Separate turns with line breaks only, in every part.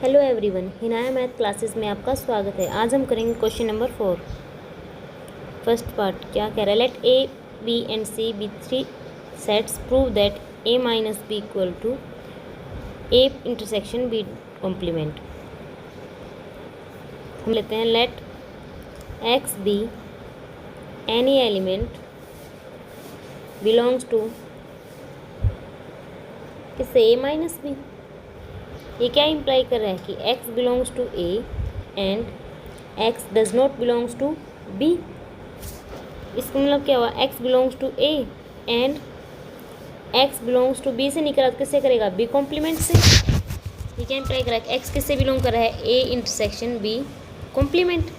Hello everyone, हिनाया math classes में आपका स्वागत है। आज हम करेंगे क्वेश्चन नंबर 4। फर्स्ट पार्ट क्या कह रहा है, let A B and C be three sets, prove that A minus B equal to A intersection B complement. हम लेते हैं let x be any element belongs to किससे, ए माइनस बी। ये क्या इम्प्लाई कर रहा है कि x belongs to a and x does not belongs to b। इसका मतलब क्या हुआ, x belongs to a and x belongs to b से निकला तो किससे करेगा, b कॉम्प्लीमेंट से। ये क्या इम्प्लाई कर रहा है कि x किससे बिलोंग कर रहा है, a इंटरसेक्शन b कॉम्प्लीमेंट।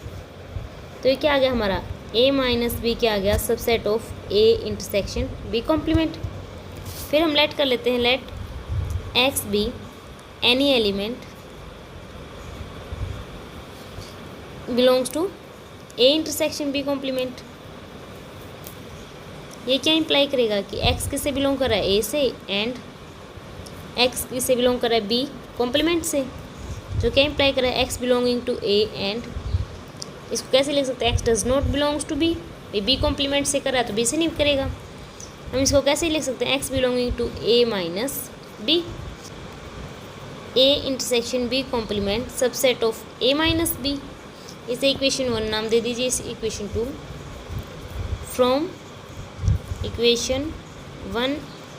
तो ये क्या आ गया हमारा, a माइनस बी क्या आ गया, subset of a intersection b complement. फिर हम लेट कर लेते हैं let x be any element belongs to A intersection B complement। ये क्या इम्प्लाई करेगा कि x किससे बिलोंग कर रहा है, A से, एंड x किससे बिलोंग कर रहा है, B कॉम्प्लीमेंट से। जो क्या इम्प्लाई कर रहा है, x belonging to A and इसको कैसे लिख सकते हैं, x does not belongs to B। B complement से कर रहा है तो B से नहीं करेगा। हम इसको कैसे लिख सकते हैं, x belonging to A minus B। A intersection B complement subset of A minus B। इसे इक्वेशन 1 नाम दे दीजिए, इस इक्वेशन 2। फ्रॉम इक्वेशन 1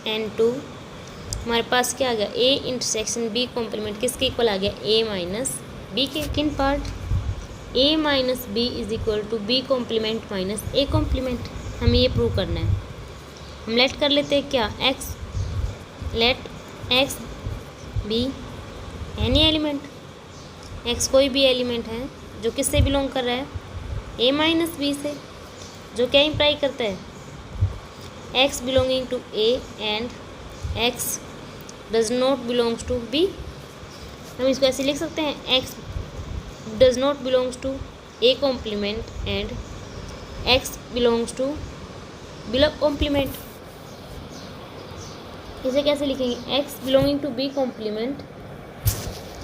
एंड 2 हमारे पास क्या आ गया, A इंटरसेक्शन B कॉम्प्लीमेंट किसके इक्वल आ गया, A माइनस B के। Second part, A minus B is equal to B complement minus A complement. हमें ये प्रूव करना है। हम लेट कर लेते हैं क्या, x let x B any element, x कोई भी एलिमेंट है जो किससे बिलोंग कर रहा है, a माइनस बी से। जो क्या इम्प्लाई करता है, x belonging to a and x does not belongs to b। हम इसको ऐसे लिख सकते हैं, x does not belongs to a complement and x belongs to b complement. इसे कैसे लिखेंगे, x belonging to b complement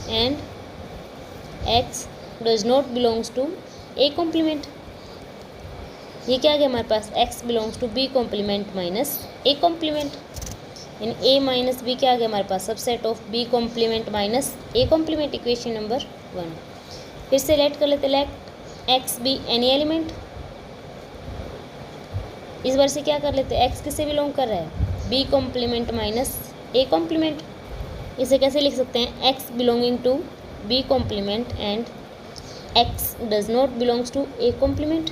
and x does not belongs to a complement. ये क्या आ गया हमारे पास, x belongs to b complement minus a complement. In a minus b क्या आ गया हमारे पास, subset of b complement minus a complement, equation number 1। फिर से लेट कर लेते, let x be any element. इस बार से क्या कर लेते, x किससे बिलोंग कर रहा है, b complement minus a complement. इसे कैसे लिख सकते हैं, x belonging to b complement and x does not belongs to a complement.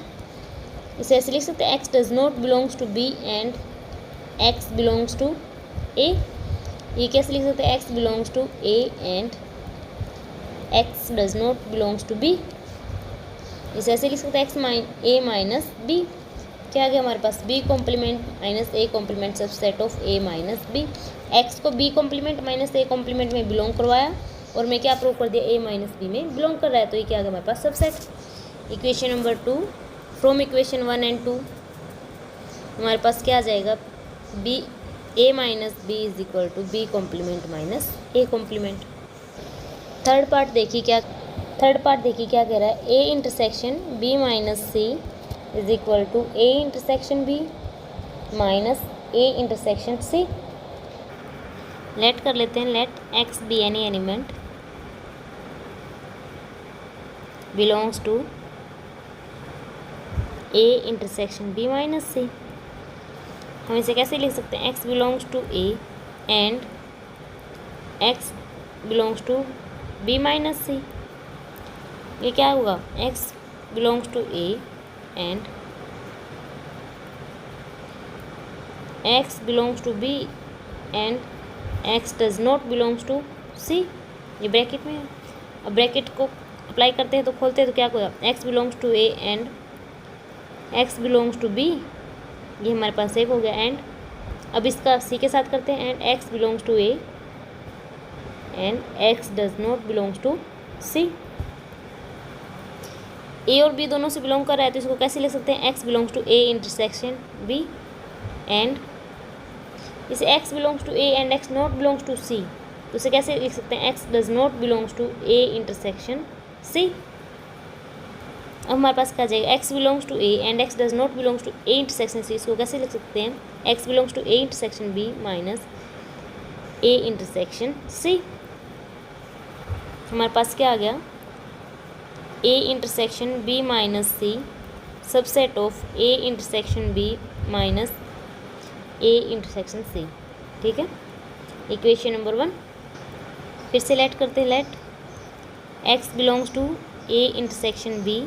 इसे ऐसे लिख सकते हैं, x does not belongs to b and x belongs to a। ये कैसे लिख सकते हैं, x belongs to a and x does not belongs to b। इसे ऐसे लिख सकते हैं, a माइनस b क्या आ गया हमारे पास, b complement minus a complement subset of a minus b। x को b complement minus a complement में बिलोंग करवाया और मैं क्या प्रूव कर दिया, a माइनस b में बिलोंग कर रहा है। तो ये क्या आ गया हमारे पास, subset. Equation number 2, from equation 1 and 2 हमारे पास क्या आ जाएगा, b a minus b is equal to b complement minus a complement. Third part देखिए क्या कह रहा है, a intersection b minus c is equal to a intersection b minus a intersection c। Let कर लेते हैं, let x be any element belongs to a intersection b minus c। हम इसे कैसे लिख सकते हैं, x belongs to a and x belongs to b minus c। ये क्या होगा, x belongs to a and x belongs to b and x does not belongs to c। ये ब्रैकेट में है। अब ब्रैकेट को अप्लाई करते हैं तो खोलते हैं तो क्या होगा, x belongs to a and x belongs to b। ये हमारे पास एक हो गया। एंड अब इसका c के साथ करते हैं, and x belongs to a and x does not belongs to c। a और b दोनों से बिलोंग कर रहा है तो इसको कैसे लिख सकते हैं, x belongs to a intersection b and इसे x belongs to a and x not belongs to c। तो उसे कैसे लिख सकते हैं, x does not belongs to A intersection C. अब हमारे पास क्या जाएगा, x belongs to A and x does not belongs to A intersection C. इसको कैसे लिख सकते हैं, x belongs to A intersection B minus A intersection C. हमारे पास क्या आ गया, A intersection B minus C subset of A intersection B minus A intersection C. ठीक है, इक्वेशन नंबर 1 फिर से लेट करते हैं, let X belongs to A intersection B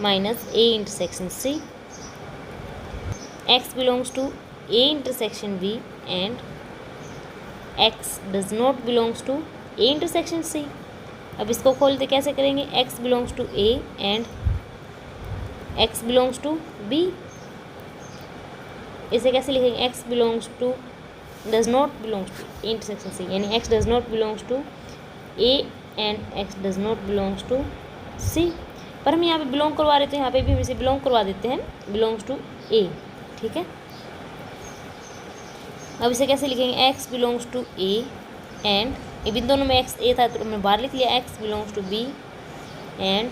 minus A intersection C, X belongs to A intersection B and x does not belongs to A intersection C. अब इसको खोलते कैसे करेंगे, x belongs to A and x belongs to B. इसे कैसे लिखेंगे, x belongs to does not belongs to A intersection C, यानी X does not belongs to A and x does not belongs to सी। पर हम यहाँ पे belong करवा रहे थे, यहाँ पे भी हम इसे बिलोंग करवा देते हैं, बिलोंग्स टू ए। ठीक है, अब इसे कैसे लिखेंगे, x belongs to A and ये दोनों में एक्स ए था तो हमने बाहर लिख लिया, X belongs to B and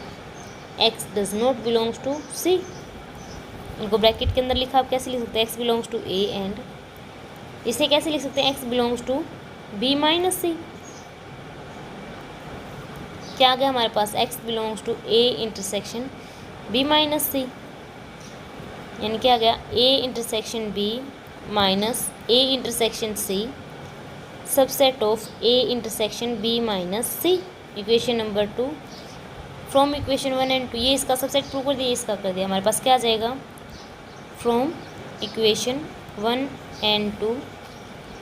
x does not belongs to C. इनको ब्रैकेट के अंदर लिखा, आप कैसे लिख सकते हैं, x belongs to A and इसे कैसे लिख सकते हैं, x belongs to B minus C. क्या आ गया हमारे पास, x belongs to A intersection B minus C, यानी क्या आ गया, A intersection B minus A intersection C subset of A intersection B minus C. Equation number 2 from equation 1 and 2, ये इसका सबसेट प्रूव कर दिया, इसका कर दिया। हमारे पास क्या आ जाएगा, from equation 1 and 2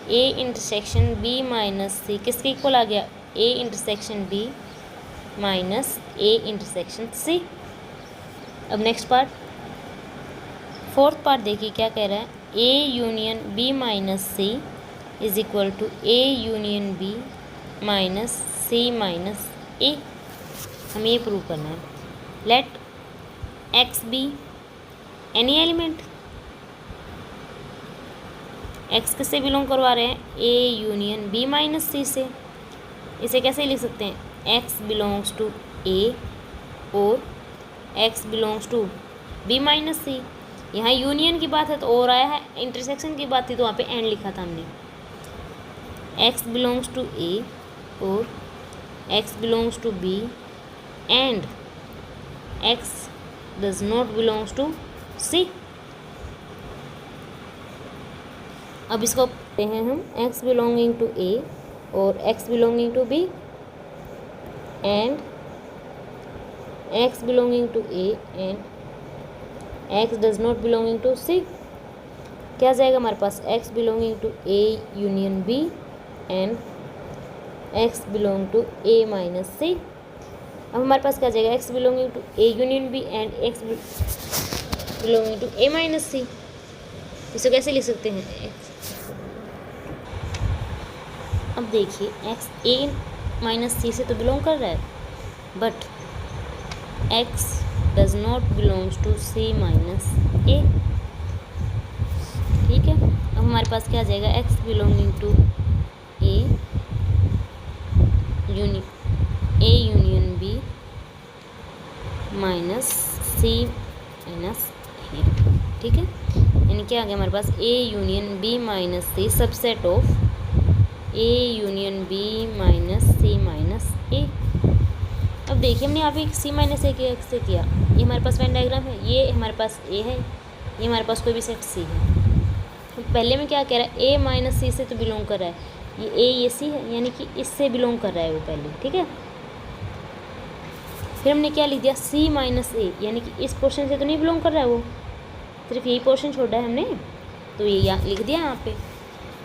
A intersection B minus C किसके इक्वल आ गया, A intersection B minus A intersection C. अब नेक्स्ट पार्ट, फोर्थ पार्ट देखिए क्या कह रहा है, A union B minus C is equal to A union B minus C minus A. हमें ये प्रूव करना है, let x be any element, X किससे बिलोंग करवा रहे हैं, A union B minus C से। इसे कैसे लिख सकते हैं, एक्स बिलोंग्स टू ए और X belongs to B minus C. यहाँ यूनियन की बात है तो और आया है, इंटरसेक्शन की बात थी तो वहाँ पे एंड लिखा था हमने। एक्स बिलोंग्स टू ए और X belongs to B and x does not belongs to C. अब इसको पढ़ते हैं हम, एक्स बिलोंगिंग टू ए और x belonging to B and x belonging to A and x does not belonging to C. क्या जाएगा हमारे पास, X belonging to A union B and X belong to A minus C. अब हमारे पास क्या जाएगा, X belonging to A union B and x belonging to A minus C. इसे कैसे लिख सकते हैं, एक्स, अब देखिए एक्स ए माइनस सी से तो बिलोंग कर रहा है, but X does not belongs to C minus A. ठीक है, अब हमारे पास क्या आ जाएगा, X belonging to A union B minus C minus A. ठीक है, यानी क्या आ गया हमारे पास, A union B minus C subset of A union B minus C minus A. अब देखिए हमने यहाँ पे सी माइनस ए से किया, ये हमारे पास वेन डायग्राम है, ये हमारे पास ए है, ये हमारे पास कोई भी सेट सी है। तो पहले में क्या कह रहा है, ए माइनस सी से तो बिलोंग कर रहा है, ये ए ये सी है, यानी कि इससे बिलोंग कर रहा है वो पहले। ठीक है, फिर हमने क्या लिख दिया, सी माइनस ए, यानी कि इस पोर्शन से तो नहीं बिलोंग कर रहा है वो, सिर्फ यही पोर्शन छोड़ा है हमने, तो ये यहाँ लिख दिया यहाँ पे।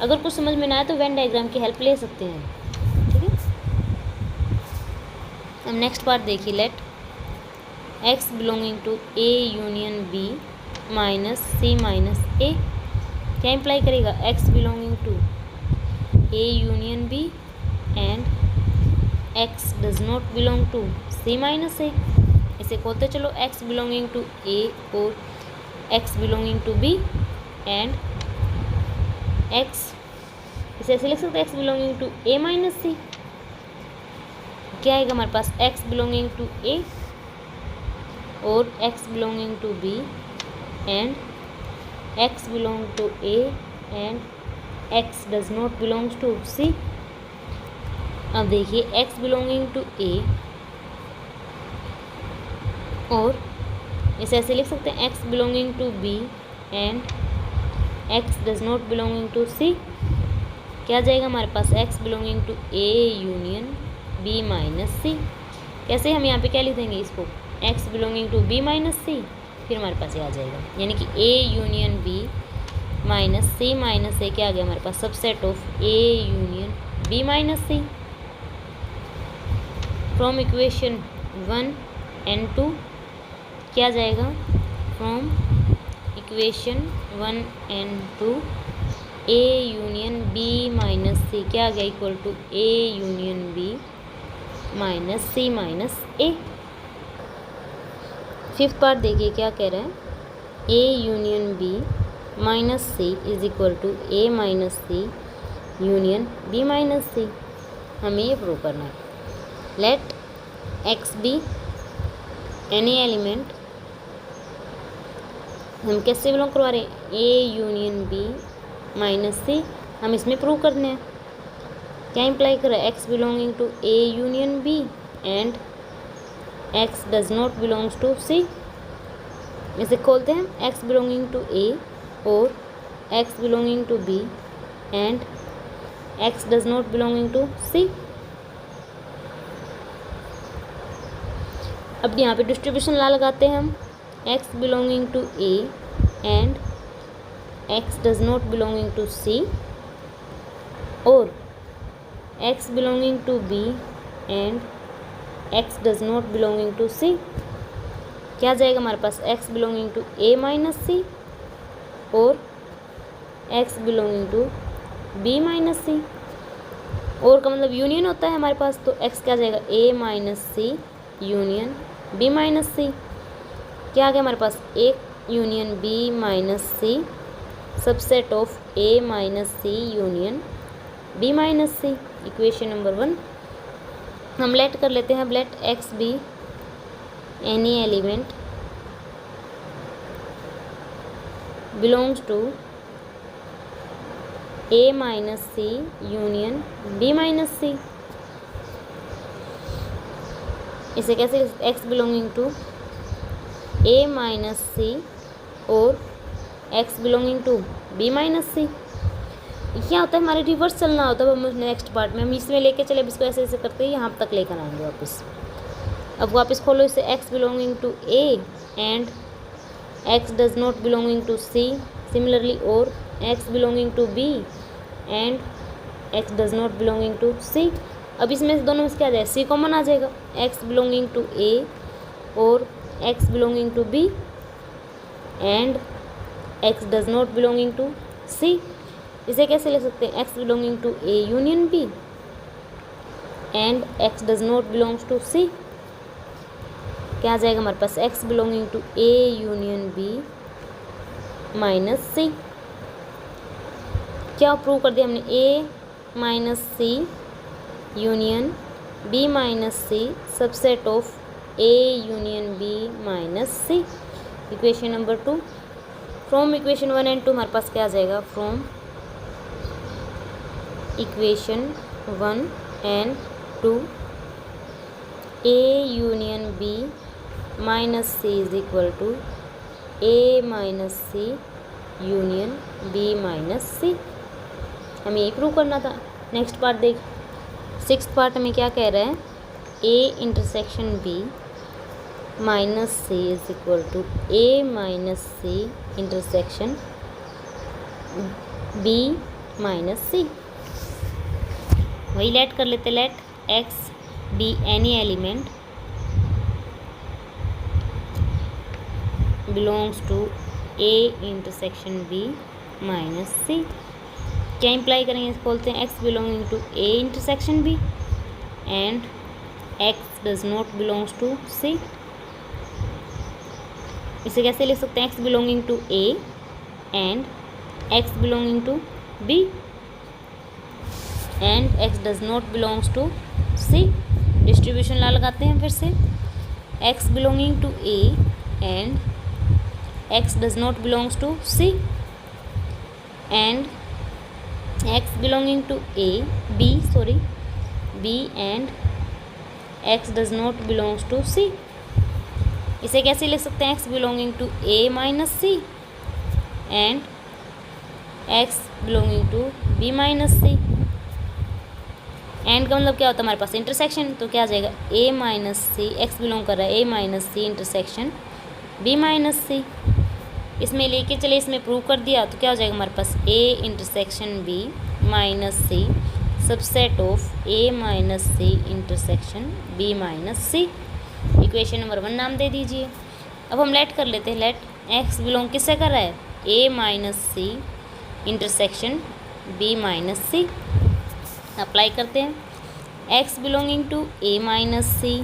अगर कुछ समझ में ना आए तो वेन डायग्राम की हेल्प ले सकते हैं। ठीक है, अब नेक्स्ट पार्ट देखिए, let x belonging to A union B minus C minus A. क्या इम्प्लाई करेगा, x belonging to A union B and x does not belong to C minus A. इसे खोलते चलो, एक्स बिलोंगिंग टू ए और x belonging to B and x, इसे ऐसे लिख सकते हैं x belonging to a minus C. क्या आएगा हमारे पास x बिलोंगिंग टू a और x belonging to b and x belong to a and x does not belongs to c। अब देखिए x बिलोंगिंग टू a और इसे ऐसे लिख सकते हैं x belonging to b and x does not belonging to c। क्या जाएगा हमारे पास x belonging to a union b minus c। कैसे हम यहाँ पे क्या लिख देंगे इसको x belonging to b minus c, फिर हमारे पास ये आ जाएगा यानी कि a union b minus c क्या आ गया हमारे पास subset of a union b minus c। From equation 1 and 2 क्या जाएगा from equation 1 and 2 a union b minus c क्या आ गया equal to a union b minus c minus a। Fifth part देखिए क्या कह रहा है a union b minus c is equal to a minus c union b minus c। हमें ये प्रूव करना है। Let x be any element, हम कैसे बिलोंग करवा रहे हैं a union b minus c, हम इसमें प्रूव करने हैं। क्या इम्प्लाई कर रहा है x belonging to a union b and x does not belongs to c। इसे खोलते हैं x बिलोंगिंग टू a और x belonging to b and x does not belonging to c। अब यहाँ पे डिस्ट्रीब्यूशन ला लगाते हैं हम x belonging to a and x does not belonging to c और x belonging to b and x does not belonging to c। क्या जाएगा हमारे पास x belonging to a minus c और x belonging to b minus c। और का मतलब union होता है हमारे पास, तो x क्या जाएगा a minus c union b minus c। क्या आ गया हमारे पास एक union b minus c subset of a minus c union b minus c। Equation number 1 हम लेट कर लेते हैं। Let x be any element belongs to a minus c union b minus c। इसे कैसे x belonging to a minus c और x belonging to b minus c। क्या होता है हमारे रिवर्स चलना होता है। अब हम नेक्स्ट पार्ट में हम इसमें लेके चले, अब इसको ऐसे ऐसे करते हैं यहाँ तक लेकर आएंगे वापस। अब वापस खोलो इसे x belonging to a and x does not belonging to c similarly और x belonging to b and x does not belonging to c। अब इसमें से दोनों में क्या आ जाएगा c कॉमन आ जाएगा x बिलोंगिंग टू a और x belonging to b and x does not belonging to c। इसे कैसे ले सकते हैं x belonging to a union b and x does not belongs to c। क्या आ जाएगा हमारे पास x belonging to a union b minus c। क्या प्रूव कर दिया हमने a minus c union b minus c subset of a union b minus c। Equation number 2 from equation 1 and 2 हमारे पास क्या आ जाएगा from equation 1 and 2 a union b minus c is equal to a minus c union b minus c। हमें यही prove करना था। Next part देख, सिक्स्थ पार्ट में क्या कह रहा है a intersection b minus c is equal to a minus c intersection b minus c। वही लेट कर लेते, let x be any element belongs to a intersection b minus c। क्या इम्प्लाई करेंगे, इसको बोलते हैं x belonging to a intersection b and x does not belongs to c। इसे कैसे लिख सकते हैं x belonging to a and x belonging to b। And x does not belongs to C. Distribution law लगाते हैं फिर से, X belonging to A and x does not belongs to C and x belonging to B and x does not belongs to C. इसे कैसे लिख सकते हैं, x belonging to A minus C and x belonging to B minus C. And का मतलब क्या होता है हमारे पास, इंटरसेक्शन। तो क्या आ जाएगा, A minus C, x belong कर रहा है A minus C intersection B minus C. इसमें लेके चले, इसमें प्रूव कर दिया तो क्या हो जाएगा हमारे पास, A intersection B minus C subset of A minus C intersection B minus C. Equation number 1 नाम दे दीजिए। अब हम लेट कर लेते हैं, लेट एक्स बिलोंग किससे कर रहा है, A minus C intersection B minus C. Apply करते हैं, x belonging to A minus C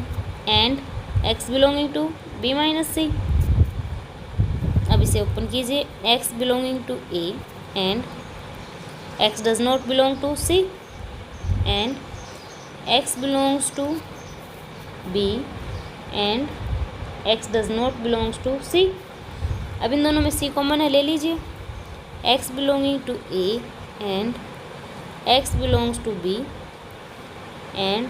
and x belonging to B minus C. अब इसे ओपन कीजिए, x belonging to A and x does not belong to C and x belongs to B and x does not belongs to C. अब इन दोनों में C common है, ले लीजिए, x belonging to A and x belongs to B and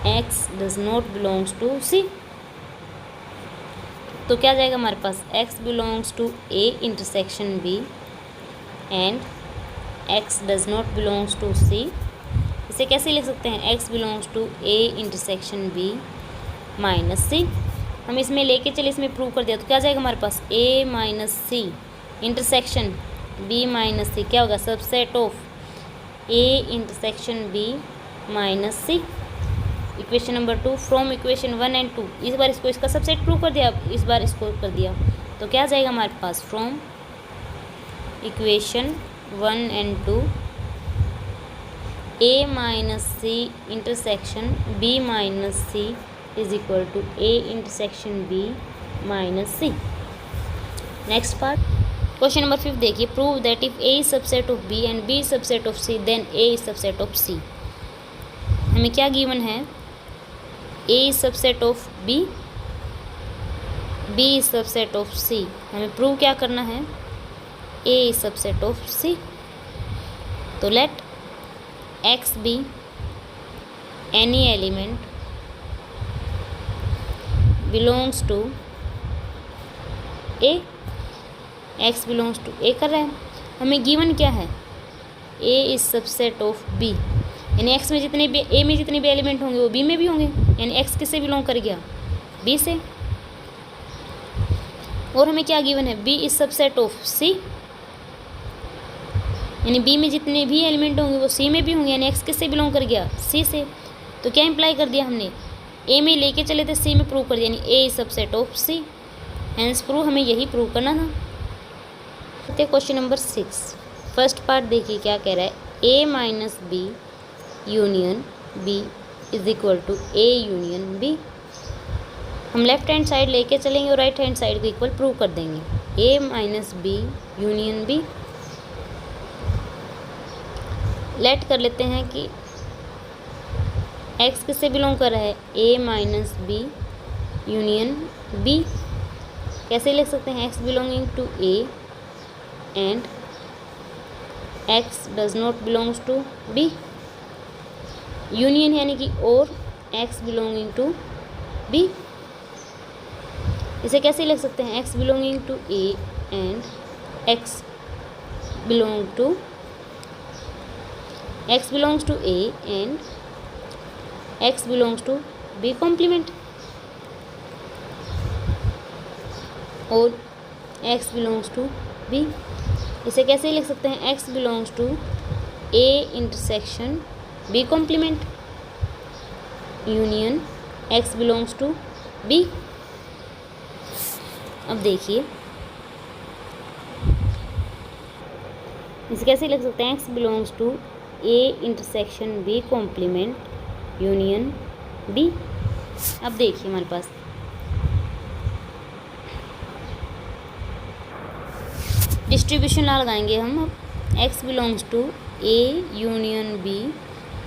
x does not belongs to C. तो क्या जाएगा हमारे पास, x belongs to A intersection B and x does not belongs to C. इसे कैसे लिख सकते हैं, x belongs to A intersection B minus C. हम इसमें लेके चले, इसमें प्रूव कर दिया तो क्या जाएगा हमारे पास, A minus C intersection B minus C क्या होगा, subset of A intersection B minus C. Equation number 2 from equation 1 and 2। इस बार इसको इसका सबसेट प्रूव कर दिया, इस बार इसको कर दिया तो क्या जाएगा हमारे पास, from equation 1 and 2 A minus C intersection B minus C is equal to A intersection B minus C. Next part, question number 5 देखिए, prove that if A is subset of B and B is subset of C then A is subset of C. हमें क्या given है, A is subset of B is subset of C. हमें prove क्या करना है, A is subset of C. तो let x be any element belongs to A. X belongs to A कर रहे हैं, हमें गिवन क्या है, A is subset of B, यानी एक्स में जितने भी, ए में जितने भी एलिमेंट होंगे वो बी में भी होंगे, यानी एक्स किससे बिलोंग कर गया, बी से। और हमें क्या गिवन है, बी इज सबसेट ऑफ सी, यानी बी में जितने भी एलिमेंट होंगे वो सी में भी होंगे, यानी एक्स किससे बिलोंग कर गया, सी से। तो क्या इम्प्लाई कर दिया हमने, ए में लेके चले थे सी में प्रूव कर दिया, यानी A is subset of C, hence prove हमें यही प्रूव करना था। क्वेश्चन नंबर 6 फर्स्ट पार्ट देखिए क्या कह रहा है, A minus B union B is equal to A union B. हम लेफ्ट हैंड साइड लेके चलेंगे और राइट हैंड साइड को इक्वल प्रूव कर देंगे, A minus B union B. Let कर लेते हैं कि एक्स किससे बिलोंग कर रहा है, A minus B union B. कैसे लिख सकते हैं, x belonging to A and x does not belongs to B. Union यानी कि और एक्स बिलोंगिंग टू बी। इसे कैसे लिख सकते हैं, x belonging to A and X belong to x belongs to A and x belongs to B complement, और x belongs to B। इसे कैसे लिख सकते हैं, x belongs to A intersection B complement union x belongs to B। अब देखिए इसे कैसे लिख सकते हैं, x belongs to A intersection B complement union B. अब देखिए हमारे पास डिस्ट्रीब्यूशन लॉ लगाएंगे हम। अब X belongs to A union B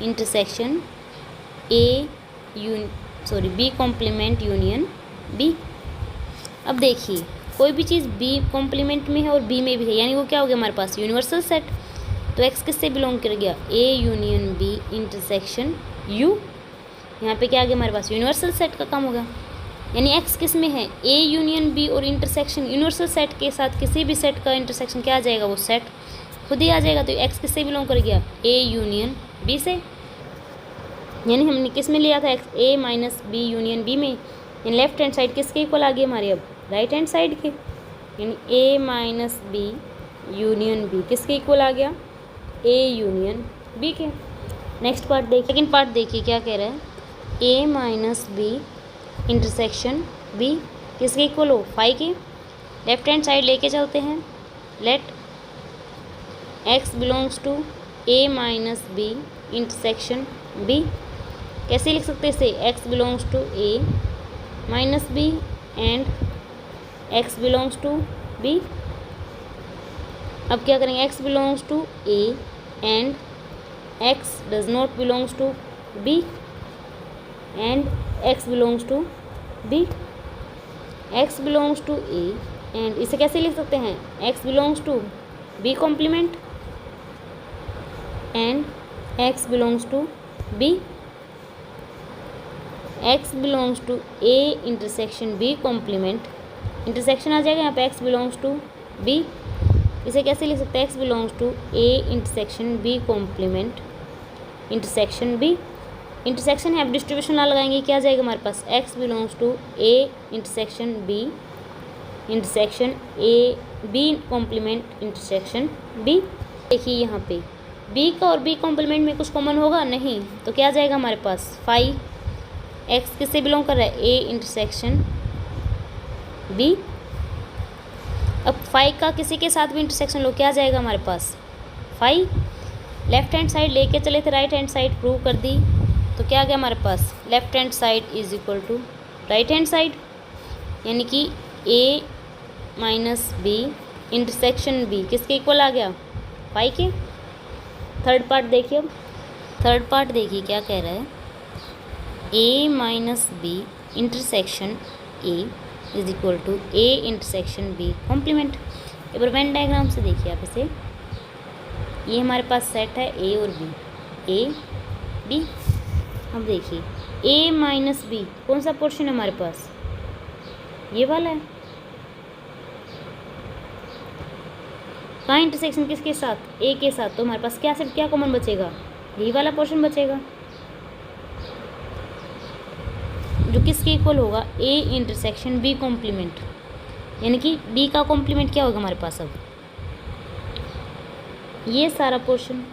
intersection B complement union B. अब देखिए कोई भी चीज़ बी कॉम्प्लीमेंट में है और बी में भी है, यानी वो क्या हो गया हमारे पास यूनिवर्सल सेट। तो एक्स किससे बिलोंग कर गया, A union B intersection U. यहाँ पे क्या आ गया हमारे पास यूनिवर्सल सेट का काम होगा, यानी एक्स किस में है, ए यूनियन बी, और इंटरसेक्शन यूनिवर्सल सेट के साथ किसी भी सेट का इंटरसेक्शन क्या आ जाएगा, वो सेट खुद ही आ जाएगा। तो एक्स किससे बिलोंग कर गया, ए यूनियन बी से, यानी हमने किस में लिया था X, A minus B union B में, यानी लेफ्ट हैंड साइड किसके इक्वल आ गई हमारी अब, राइट हैंड साइड के, यानी A minus B union B किसके इक्वल आ गया, ए यूनियन बी के। नेक्स्ट पार्ट देखिए, सेकेंड पार्ट देखिए क्या कह रहा है, A minus B intersection B किसके इक्वल हो, फाई के। लेफ्ट हैंड साइड लेके चलते हैं, let X belongs to A minus B intersection B. कैसे लिख सकते हैं इसे, x belongs to A minus B and x belongs to B. अब क्या करेंगे, x belongs to A and x does not belongs to B and x belongs to B. X belongs to A and इसे कैसे लिख सकते हैं, x belongs to B complement and x belongs to B. X belongs to A intersection B complement, intersection आ जाएगा यहाँ पे, x belongs to B. इसे कैसे लिख सकते हैं, x belongs to A intersection B complement intersection B. Intersection है, अब डिस्ट्रीब्यूशन ला लगाएंगे, क्या जाएगा हमारे पास, x belongs to A intersection B intersection A B complement intersection B. देखिए यहाँ पे बी का और बी कॉम्प्लीमेंट में कुछ कॉमन होगा नहीं, तो क्या जाएगा हमारे पास, फाई। एक्स किससे बिलोंग कर रहा है, ए इंटरसेक्शन बी। अब फाई का किसी के साथ भी इंटरसेक्शन लो, क्या जाएगा हमारे पास, फाई। लेफ्ट हैंड साइड लेके चले थे, राइट हैंड साइड प्रूव कर दी, तो क्या आ गया हमारे पास, left hand side is equal to right hand side, यानी कि A minus B intersection B किसके इक्वल आ गया, फाई के। थर्ड पार्ट देखिए, अब थर्ड पार्ट देखिए क्या कह रहा है, A minus B intersection A is equal to A intersection B complement. एक बार वेन डायग्राम से देखिए आप इसे, ये हमारे पास सेट है ए और बी, ए बी। अब देखिए ए माइनस बी कौन सा पोर्शन है हमारे पास, ये वाला है। कहाँ इंटरसेक्शन किसके साथ, ए के साथ, तो हमारे पास क्या सिर्फ क्या कॉमन बचेगा, यही वाला पोर्शन बचेगा, जो किसके इक्वल होगा, ए इंटरसेक्शन बी कॉम्प्लीमेंट, यानी कि बी का कॉम्प्लीमेंट क्या होगा हमारे पास, अब ये सारा पोर्शन।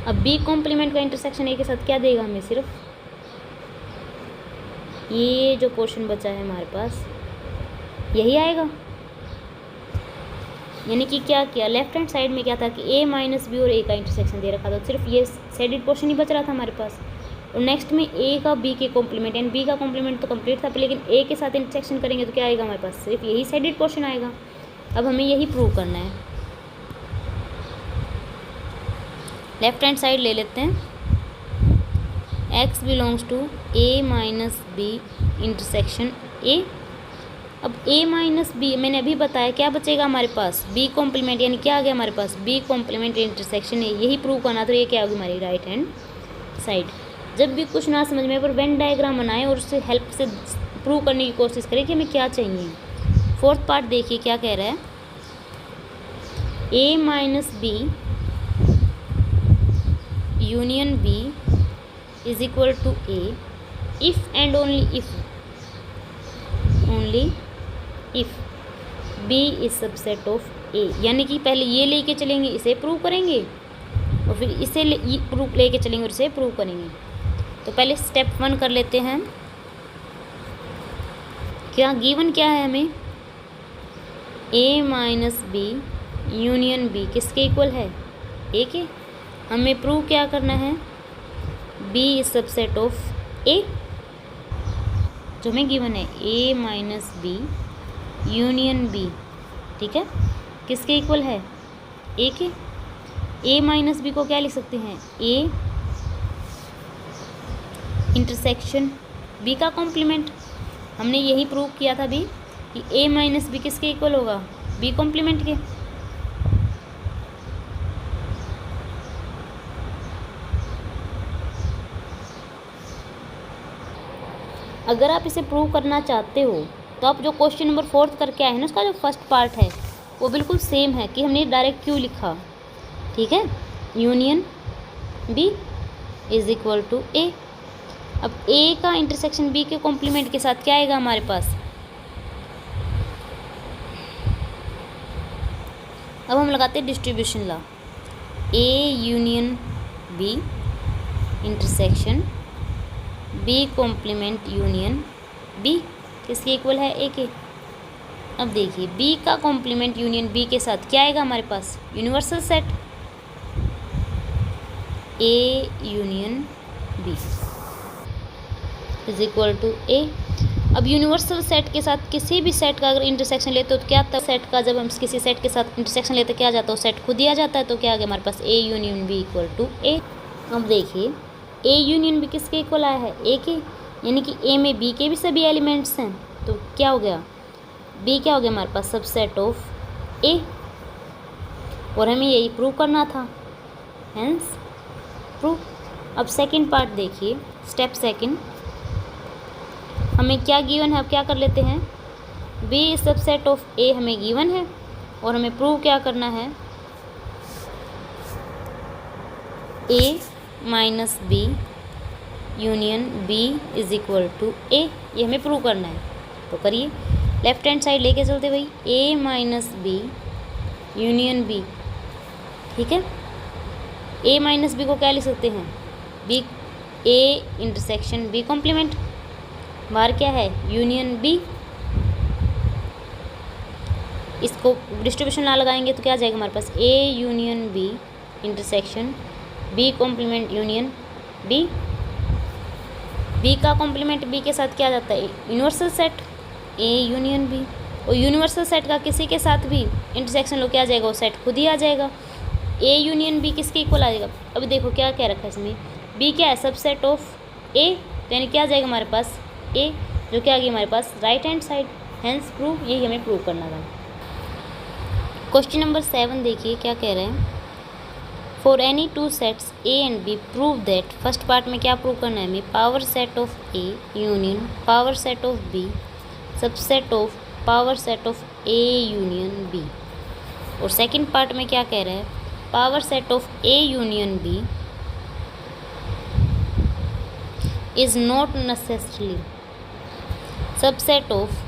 अब बी कॉम्प्लीमेंट का इंटरसेक्शन ए के साथ क्या देगा हमें, सिर्फ ये जो पोर्शन बचा है हमारे पास यही आएगा। यानी कि क्या किया, लेफ्ट हैंड साइड में क्या था कि ए माइनस बी और ए का इंटरसेक्शन दे रखा था, तो सिर्फ ये शेडेड पोर्शन ही बच रहा था हमारे पास। और नेक्स्ट में ए का बी के कॉम्प्लीमेंट, एंड बी का कॉम्प्लीमेंट तो कंप्लीट था, लेकिन ए के साथ इंटरसेक्शन करेंगे तो क्या आएगा हमारे पास, सिर्फ यही शेडेड पोर्शन आएगा। अब हमें यही प्रूव करना है। लेफ्ट हैंड साइड ले लेते हैं, x belongs to A minus B intersection A. अब ए माइनस बी मैंने अभी बताया, क्या बचेगा हमारे पास, बी कॉम्प्लीमेंट, यानी क्या आ गया हमारे पास, बी कॉम्प्लीमेंट इंटरसेक्शन ए। यही प्रूव करना, तो ये क्या होगी हमारी राइट हैंड साइड। जब भी कुछ ना समझ में, पर वेन डायग्राम बनाएं और उससे हेल्प से प्रूव करने की कोशिश करें कि हमें क्या चाहिए। फोर्थ पार्ट देखिए क्या कह रहा है, A minus B union B is equal to A if and only if B is subset of A. यानी कि पहले ये लेके चलेंगे, इसे प्रूव करेंगे, और फिर इसे प्रूफ लेके चलेंगे और इसे प्रूव करेंगे। तो पहले स्टेप 1 कर लेते हैं। क्या गिवन क्या है हमें, ए माइनस बी यूनियन बी किसके इक्वल है, ए के। हमें प्रूव क्या करना है, बी इज सबसेट ऑफ ए, जो हमें गिवन है, A minus B union B, ठीक है। किसके इक्वल है, ए के। ए माइनस बी को क्या लिख सकते हैं, ए इंटरसेक्शन बी का कॉम्प्लीमेंट। हमने यही प्रूव किया था अभी कि ए माइनस बी किसके इक्वल होगा, बी कॉम्प्लीमेंट के। अगर आप इसे प्रूव करना चाहते हो तो आप जो क्वेश्चन नंबर 4 करके आए हैं ना, उसका जो फर्स्ट पार्ट है वो बिल्कुल सेम है कि हमने डायरेक्ट क्यों लिखा, ठीक है। Union B is equal to A. अब ए का इंटरसेक्शन बी के कॉम्प्लीमेंट के साथ क्या आएगा हमारे पास, अब हम लगाते हैं distribution law. A union B intersection B complement union B किसके इक्वल है, ए के। अब देखिए बी का कॉम्प्लीमेंट यूनियन बी के साथ क्या आएगा हमारे पास, universal set A union B is equal to A. अब यूनिवर्सल सेट के साथ किसी भी सेट का अगर इंटरसेक्शन लेते हो तो क्या आता है, सेट का जब हम किसी सेट के साथ इंटरसेक्शन लेते क्या आ जाता है, सेट खुद ही आ जाता है। तो क्या आ गया हमारे पास, A union B equal to A. अब देखिए ए यूनियन बी किसके इक्वल आया है, ए के, यानी कि ए में बी के भी सभी एलिमेंट्स हैं। तो क्या हो गया, बी क्या हो गया हमारे पास, सबसेट ऑफ ए। और हमें यही प्रूव करना था, हेंस प्रूव। अब सेकंड पार्ट देखिए, स्टेप सेकंड, हमें क्या गिवन है, अब क्या कर लेते हैं, बी सबसेट ऑफ ए हमें गिवन है और हमें प्रूव क्या करना है, A minus B union B is equal to A, ये हमें प्रूव करना है। तो करिए, लेफ्ट हैंड साइड लेके चलते भाई, ए माइनस बी यूनियन बी, ठीक है। ए माइनस बी को क्या लिख सकते हैं, B A intersection B complement, बाहर क्या है, यूनियन बी। इसको डिस्ट्रीब्यूशन लॉ लगाएंगे तो क्या आ जाएगा हमारे पास, A union B intersection B complement union B. B का कॉम्प्लीमेंट बी के साथ क्या आ जाता है, universal set A union B. और यूनिवर्सल सेट का किसी के साथ भी इंटरसेक्शन लो क्या आ जाएगा, वो सेट खुद ही आ जाएगा। ए यूनियन बी किसके इक्वल आ जाएगा, अभी देखो क्या क्या रखा है इसमें, बी क्या है, सबसेट ऑफ ए, तो यानी क्या आ जाएगा हमारे पास, ए, जो क्या आ गया हमारे पास right hand side, hence prove, यही हमें प्रूव करना था। क्वेश्चन नंबर 7 देखिए क्या कह रहे हैं, for any two sets A and B prove that, first part में क्या प्रूव करना है हमें, power set of A union power set of B subset of power set of A union B. और सेकंड पार्ट में क्या कह रहा है, power set of A union B is not necessarily subset of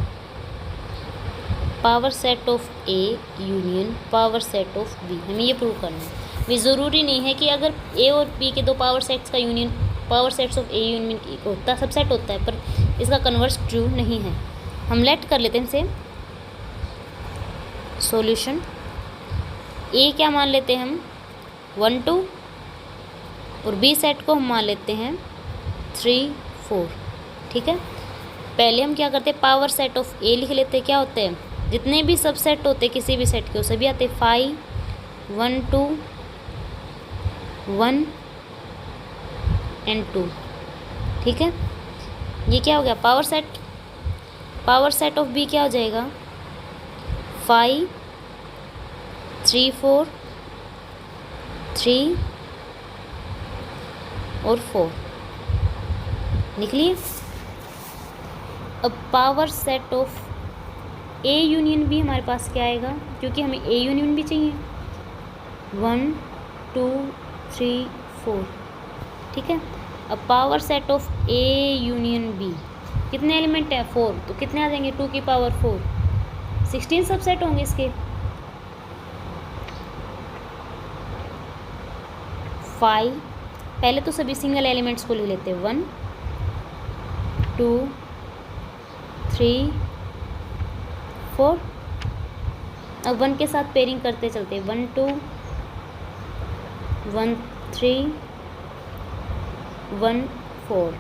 power set of A union power set of B. हमें ये prove करना है। भी ज़रूरी नहीं है कि अगर ए और बी के दो पावर सेट्स का union power sets of A union होता सबसेट होता है, पर इसका कन्वर्स ट्रू नहीं है। हम लेट कर लेते हैं इसे सॉल्यूशन। ए क्या मान लेते हैं हम 1 2, और बी सेट को हम मान लेते हैं 3 4, ठीक है। पहले हम क्या करते हैं, पावर सेट ऑफ ए लिख लेते हैं। क्या होते हैं, जितने भी सबसेट होते हैं किसी भी सेट के वो सभी आते हैं 5 1 2 1 एंड 2, ठीक है। ये क्या हो गया पावर सेट ऑफ बी क्या हो जाएगा 5 3 4 3 और 4, निकलिए। अब power set of A union B हमारे पास क्या आएगा, क्योंकि हमें ए यूनियन भी चाहिए 1 2 3 4, ठीक है। अब power set of A union B कितने एलिमेंट है 4, तो कितने आ जाएंगे 2 की पावर 4 16 सबसेट होंगे इसके। 5 पहले तो सभी सिंगल एलिमेंट्स को ले लेते हैं 1 2 3 4। अब 1 के साथ पेयरिंग करते चलते 1 2 1 3 1 4।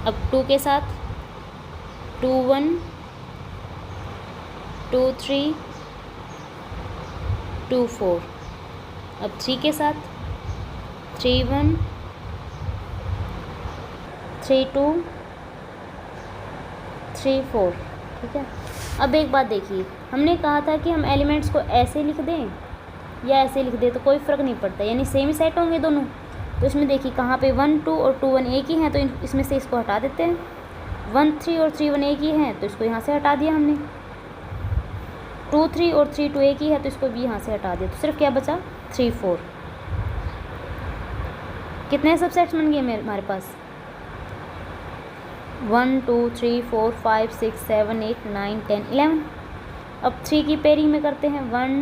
अब 2 के साथ 2 1 2 3 2 4। अब 3 के साथ 3 1 3 2 3 4। ठीक है, अब एक बात देखिए, हमने कहा था कि हम एलिमेंट्स को ऐसे लिख दें या ऐसे लिख दें तो कोई फ़र्क नहीं पड़ता, यानी सेम ही सेट होंगे दोनों। तो इसमें देखिए कहाँ पे 1 2 और 2 1 एक ही हैं, तो इसमें से इसको हटा देते हैं। 1 3 और 3 1 एक ही हैं, तो इसको यहाँ से हटा दिया हमने। 2 3 और 3 2 एक ही है, तो इसको भी यहाँ से हटा दिया। तो सिर्फ क्या बचा 3 4। कितने सबसेट्स बन गए हमारे पास? 1 2 3 4 5 6 7 8 9 10 11। अब 3 की पेयरिंग में करते हैं 1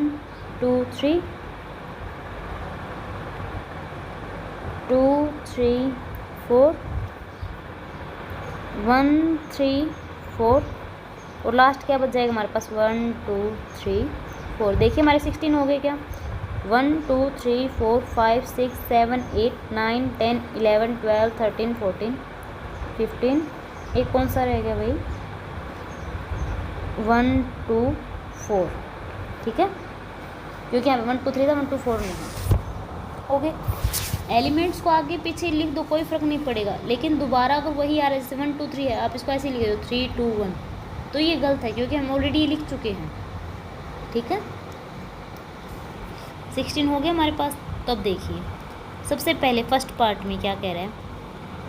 2 3 2 3 4 1 3 4 और लास्ट क्या बच जाएगा हमारे पास 1 2 3 4। देखिए हमारे 16 हो गए क्या? 1 2 3 4 5 6 7 8 9 10 11 12 13 14 15। एक कौन सा रह गया भाई? 1 2 4। ठीक है, क्योंकि यहाँ पे 1 2 3 था, 1 2 4 नहीं। ओके, एलिमेंट्स को आगे पीछे लिख दो, कोई फ़र्क नहीं पड़ेगा, लेकिन दोबारा अगर वही आ रहा है जैसे 1 2 3 है, आप इसको ऐसे लिख दो 3 2 1, तो ये गलत है क्योंकि हम ऑलरेडी लिख चुके हैं। ठीक है, 16 हो गया हमारे पास। तो अब देखिए सबसे पहले फर्स्ट पार्ट में क्या कह रहा है,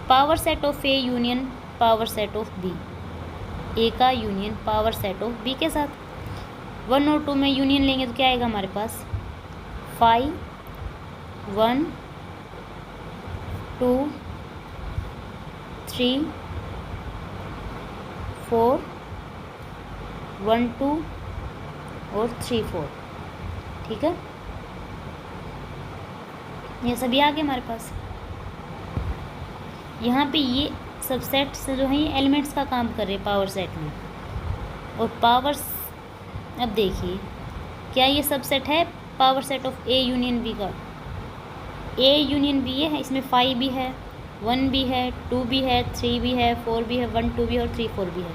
power set of A union power set of B. A का union power set of B के साथ। 1 और 2 में यूनियन लेंगे तो क्या आएगा हमारे पास 5 1 2 3 4 1 2 और 3 4। ठीक है, ये सभी आ गए हमारे पास। यहाँ पे ये सबसेट्स जो हैं ये एलिमेंट्स का काम कर रहे हैं पावर सेट में। और पावर्स, अब देखिए क्या ये सबसेट है power set of A union B का? ए यूनियन बी है, इसमें 5 भी है, 1 भी है, 2 भी है, 3 भी है, 4 भी है, 1 2 भी है और 3 4 भी है।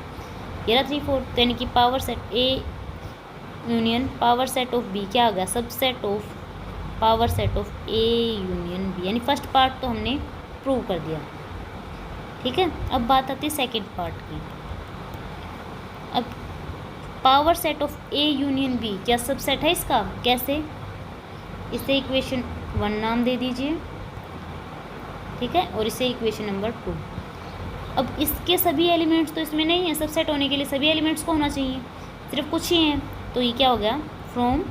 ये रहा 3 4, तो यानी कि power set A union power set of B क्या हो गया? Subset of power set of A union B, यानी फर्स्ट पार्ट तो हमने प्रूव कर दिया। ठीक है, अब बात आती है सेकंड पार्ट की। अब power set of A union B क्या सबसेट है इसका? कैसे? इसे इक्वेशन 1 नाम दे दीजिए। ठीक है, और इसे इक्वेशन नंबर 2। अब इसके सभी एलिमेंट्स तो इसमें नहीं है, सबसेट होने के लिए सभी एलिमेंट्स को होना चाहिए, सिर्फ कुछ ही हैं। तो ये क्या हो गया? From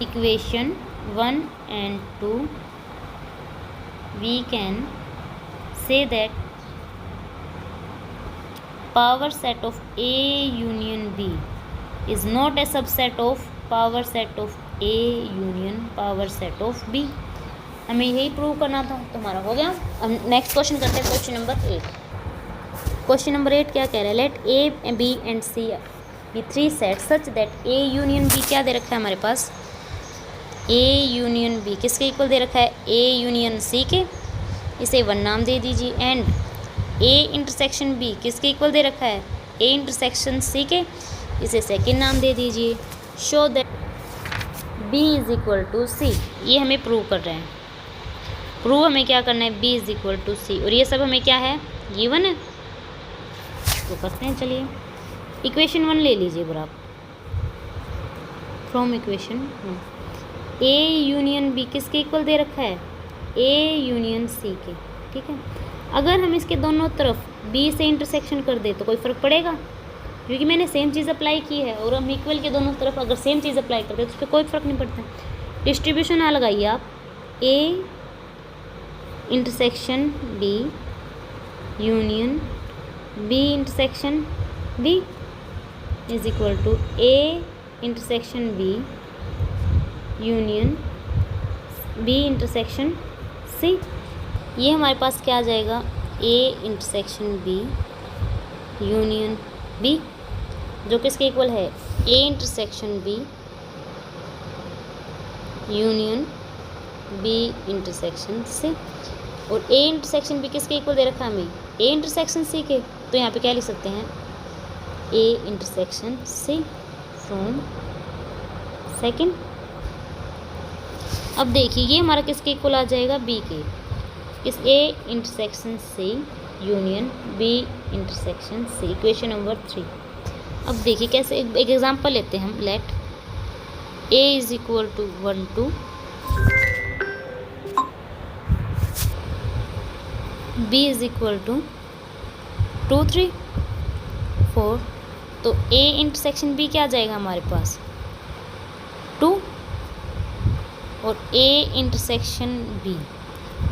equation 1 and 2 we can say that power set of A union B is not a subset of power set of A union power set of B। हमें यही प्रूव करना था, तो हमारा हो गया। अब नेक्स्ट क्वेश्चन करते हैं, क्वेश्चन नंबर 8। क्वेश्चन नंबर 8 क्या कह रहा है? Let A B and C be 3 set such that A union B क्या दे रखा है हमारे पास? A यूनियन B किसके इक्वल दे रखा है? A यूनियन C के, इसे 1 नाम दे दीजिए। एंड A इंटरसेक्शन B किसके इक्वल दे रखा है? A इंटरसेक्शन C के, इसे सेकंड नाम दे दीजिए। Show that B is equal to C, ये हमें प्रूव कर रहे हैं। प्रूव हमें क्या करना है? B is equal to C, और ये सब हमें क्या है? गिवन है, तो करते हैं। चलिए इक्वेशन 1 ले लीजिए बराबर, from equation 1 A union B किसके इक्वल दे रखा है? A यूनियन C के। ठीक है, अगर हम इसके दोनों तरफ B से इंटरसेक्शन कर दे तो कोई फ़र्क पड़ेगा? क्योंकि मैंने सेम चीज़ अप्लाई की है, और हम इक्वल के दोनों तरफ अगर सेम चीज़ अप्लाई करते हैं तो उससे कोई फ़र्क नहीं पड़ता। डिस्ट्रीब्यूशन आ लगाइए आप, A intersection B union B intersection B is equal to A intersection B union B intersection C। ये हमारे पास क्या आ जाएगा? A intersection B union B, जो किसके इक्वल है? A intersection B union B intersection C। और A इंटरसेक्शन B किसके इक्वल दे रखा है हमें? A इंटरसेक्शन C के। तो यहाँ पे क्या लिख सकते हैं? A intersection C from second. अब देखिए ये हमारा किसके इक्वल आ जाएगा, बी के। किस, A intersection C union B intersection C, equation number 3। अब देखिए कैसे, एक एग्जांपल लेते हैं हम। Let A is equal to 1 2, B is equal to 2 3 4। तो ए इंटरसेक्शन बी क्या आ जाएगा हमारे पास, 2, और ए इंटरसेक्शन बी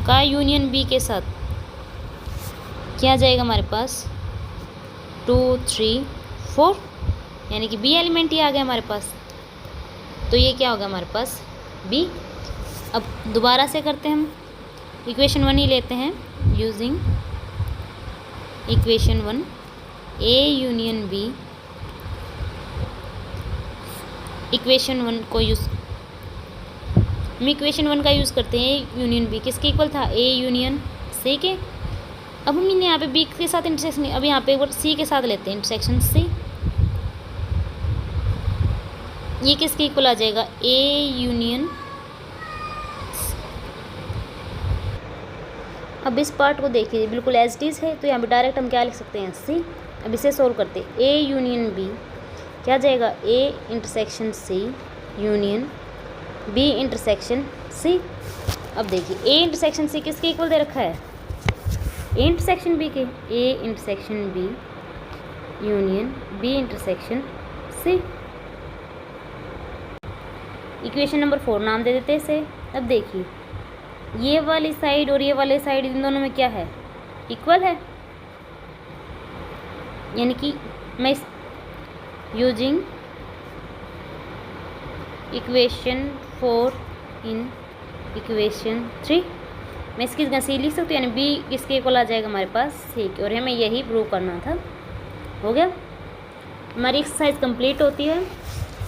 का यूनियन बी के साथ क्या आ जाएगा हमारे पास, 2 3 4, यानी कि बी एलिमेंट ही आ गया हमारे पास। तो ये क्या होगा हमारे पास, बी। अब दोबारा से करते हैं हम, इक्वेशन 1 ही लेते हैं। Using equation 1 A union B, equation 1 को यूज़, हम इक्वेशन 1 का यूज़ करते हैं। ए यूनियन बी किसके इक्वल था, ए यूनियन सी के। अब हम यहाँ पे बी के साथ इंटरसेक्शन, अब यहाँ पे एक बार सी के साथ लेते हैं इंटरसेक्शन सी। ये किसके इक्वल आ जाएगा, ए यूनियन। अब इस पार्ट को देखिए बिल्कुल एज इट इज़ है, तो यहाँ पे डायरेक्ट हम क्या लिख सकते हैं, सी। अब इसे सोल्व करते हैं। ए यूनियन बी क्या जाएगा, A intersection C union B intersection C. अब देखिए ए इंटरसेक्शन सी किसके इक्वल दे रखा है, ए इंटरसेक्शन बी के। A intersection B union B intersection C, equation number 4 नाम दे देते हैं इसे। अब देखिए ये वाली साइड और ये वाली साइड इन दोनों में क्या है, इक्वल है, यानी कि मैं यूजिंग इक्वेशन 4 इन इक्वेशन 3 मैं इसकी जगह सी लिख सकती हूँ, यानी बी किसके इक्वल आ जाएगा हमारे पास, सी के। और हमें यही प्रूव करना था। हो गया, हमारी एक्सरसाइज कंप्लीट होती है।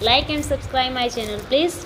Like and subscribe my channel please.